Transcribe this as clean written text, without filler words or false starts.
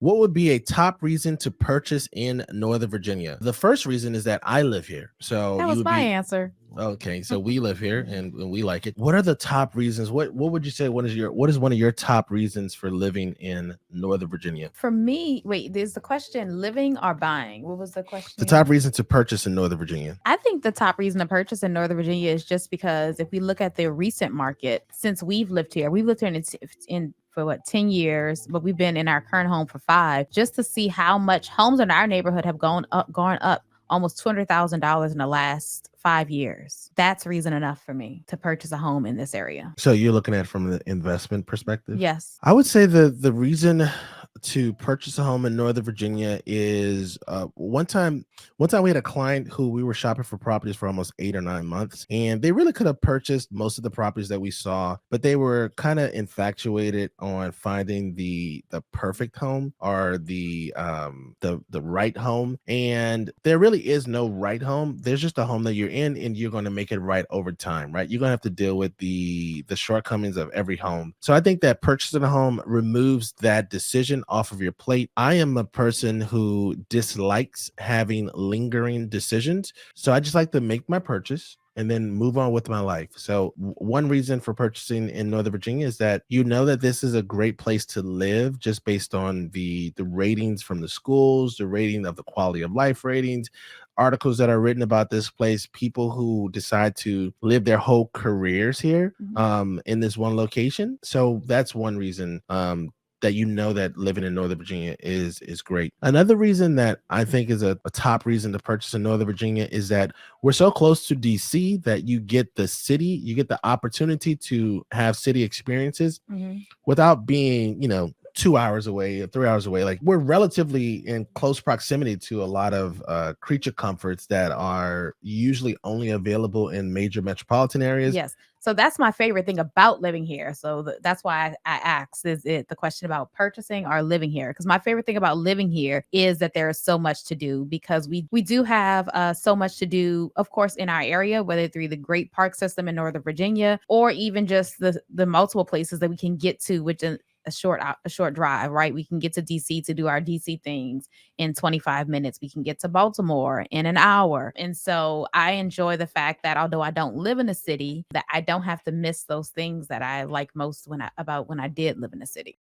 What would be a top reason to purchase in Northern Virginia? The first reason is that I live here. So That you was would my be answer. okay. So we live here and we like it. What are the top reasons? What would you say? What is one of your top reasons for living in Northern Virginia? For me, wait, there's the question living or buying? What was the question The top again? reason to purchase in Northern Virginia. I think the top reason to purchase in Northern Virginia is just because if we look at the recent market, since we've lived here in for what 10 years, but we've been in our current home for 5, just to see how much homes in our neighborhood have gone up almost $200,000 in the last 5 years. That's reason enough for me to purchase a home in this area. So you're looking at it from the investment perspective? Yes. I would say the reason to purchase a home in Northern Virginia is one time we had a client who we were shopping for properties for almost 8 or 9 months, and they really could have purchased most of the properties that we saw, but they were kind of infatuated on finding the perfect home or the right home. And there really is no right home. There's just a home that you're in, and you're going to make it right over time, right? You're going to have to deal with the shortcomings of every home. So I think that purchasing a home removes that decision off of your plate. I am a person who dislikes having lingering decisions, so I just like to make my purchase and then move on with my life. So one reason for purchasing in Northern Virginia is that you know that this is a great place to live just based on the ratings from the schools, the rating of the quality of life ratings, articles that are written about this place, people who decide to live their whole careers here Mhm. in this one location. So that's one reason that you know that living in Northern Virginia is great. Another reason that I think is a top reason to purchase in Northern Virginia is that we're so close to DC that you get the opportunity to have city experiences Mhm. without being, 2 hours away or 3 hours away. Like we're relatively in close proximity to a lot of creature comforts that are usually only available in major metropolitan areas. Yes. So that's my favorite thing about living here. So that's why I asked, is it the question about purchasing or living here? Because my favorite thing about living here is that there is so much to do because we do have so much to do, of course, in our area, whether through the great park system in Northern Virginia or even just the multiple places that we can get to within a short drive, right? We can get to DC to do our DC things in 25 minutes. We can get to Baltimore in an hour. And so I enjoy the fact that although I don't live in a city, that I don't have to miss those things that I like most when I did live in a city.